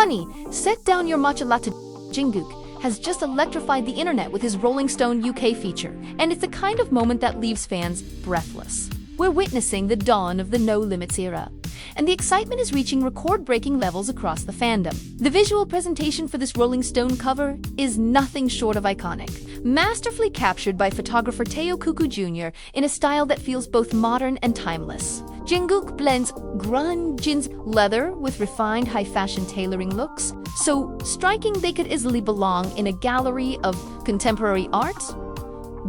Honey, set down your matcha latte. Jungkook has just electrified the internet with his Rolling Stone UK feature, and it's the kind of moment that leaves fans breathless. We're witnessing the dawn of the No Limits era, and the excitement is reaching record-breaking levels across the fandom. The visual presentation for this Rolling Stone cover is nothing short of iconic, masterfully captured by photographer Tayo Kuku Jr. in a style that feels both modern and timeless. Jungkook blends grunge-inspired leather with refined high-fashion tailoring looks, so striking they could easily belong in a gallery of contemporary art.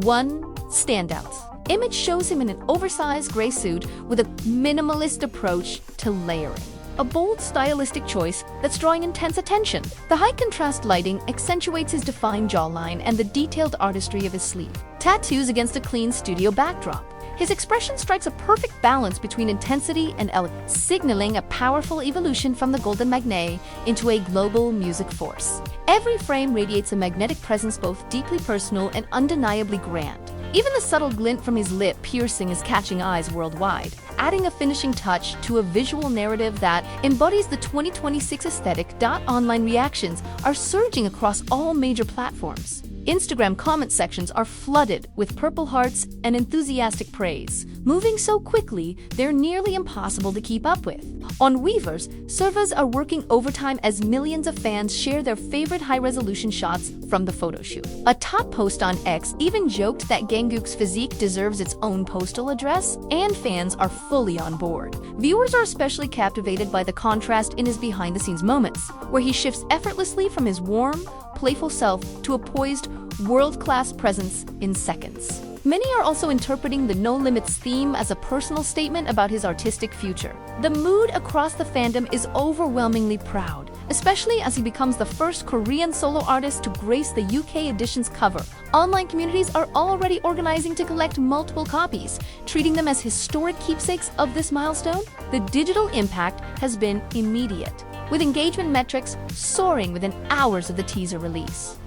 One standout image shows him in an oversized gray suit with a minimalist approach to layering. A bold stylistic choice that's drawing intense attention. The high-contrast lighting accentuates his defined jawline and the detailed artistry of his sleeve. Tattoos against a clean studio backdrop. His expression strikes a perfect balance between intensity and elegance, signaling a powerful evolution from the golden magne into a global music force. Every frame radiates a magnetic presence both deeply personal and undeniably grand. Even the subtle glint from his lip piercing is catching eyes worldwide, adding a finishing touch to a visual narrative that embodies the 2026 aesthetic. Online reactions are surging across all major platforms. Instagram comment sections are flooded with purple hearts and enthusiastic praise, moving so quickly they're nearly impossible to keep up with. On Weverse, servers are working overtime as millions of fans share their favorite high-resolution shots from the photo shoot. A top post on X even joked that Jungkook's physique deserves its own postal address, and fans are fully on board. Viewers are especially captivated by the contrast in his behind-the-scenes moments, where he shifts effortlessly from his warm, playful self to a poised, world-class presence in seconds. Many are also interpreting the No Limits theme as a personal statement about his artistic future. The mood across the fandom is overwhelmingly proud, especially as he becomes the first Korean solo artist to grace the UK edition's cover. Online communities are already organizing to collect multiple copies, treating them as historic keepsakes of this milestone. The digital impact has been immediate, with engagement metrics soaring within hours of the teaser release.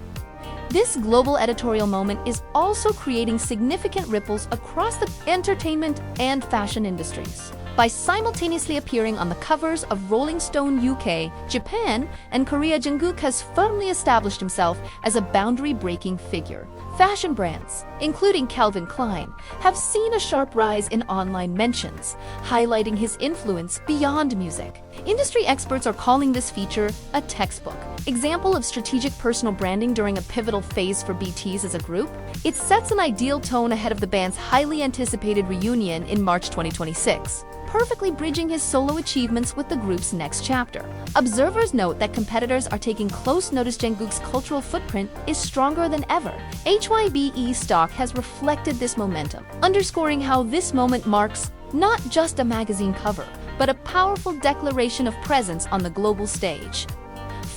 This global editorial moment is also creating significant ripples across the entertainment and fashion industries. By simultaneously appearing on the covers of Rolling Stone UK, Japan, and Korea, Jungkook has firmly established himself as a boundary-breaking figure. Fashion brands, including Calvin Klein, have seen a sharp rise in online mentions, highlighting his influence beyond music. Industry experts are calling this feature a textbook example of strategic personal branding during a pivotal phase for BTS as a group. It sets an ideal tone ahead of the band's highly anticipated reunion in March 2026, perfectly bridging his solo achievements with the group's next chapter. Observers note that competitors are taking close notice. Jungkook's cultural footprint is stronger than ever. HYBE stock has reflected this momentum, underscoring how this moment marks not just a magazine cover, but a powerful declaration of presence on the global stage.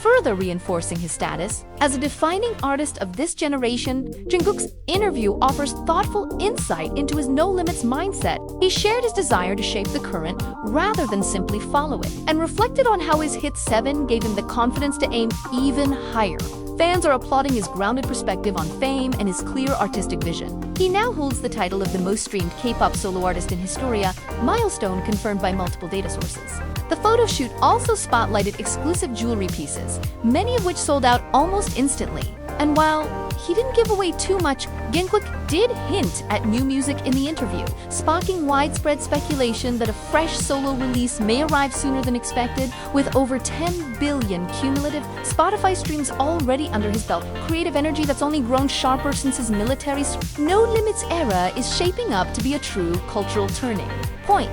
Further reinforcing his status as a defining artist of this generation, Jungkook's interview offers thoughtful insight into his No Limits mindset. He shared his desire to shape the current rather than simply follow it, and reflected on how his hit 7 gave him the confidence to aim even higher. Fans are applauding his grounded perspective on fame and his clear artistic vision. He now holds the title of the most streamed K-pop solo artist in Historia, milestone confirmed by multiple data sources. The photo shoot also spotlighted exclusive jewelry pieces, many of which sold out almost instantly. And while he didn't give away too much, Jungkook did hint at new music in the interview, sparking widespread speculation that a fresh solo release may arrive sooner than expected. With over 10 billion cumulative Spotify streams already under his belt, creative energy that's only grown sharper since his military No Limits era is shaping up to be a true cultural turning point.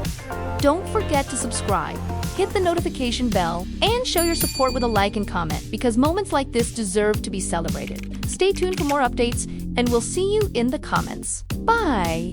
Don't forget to subscribe, hit the notification bell, and show your support with a like and comment, because moments like this deserve to be celebrated. Stay tuned for more updates, and we'll see you in the comments. Bye!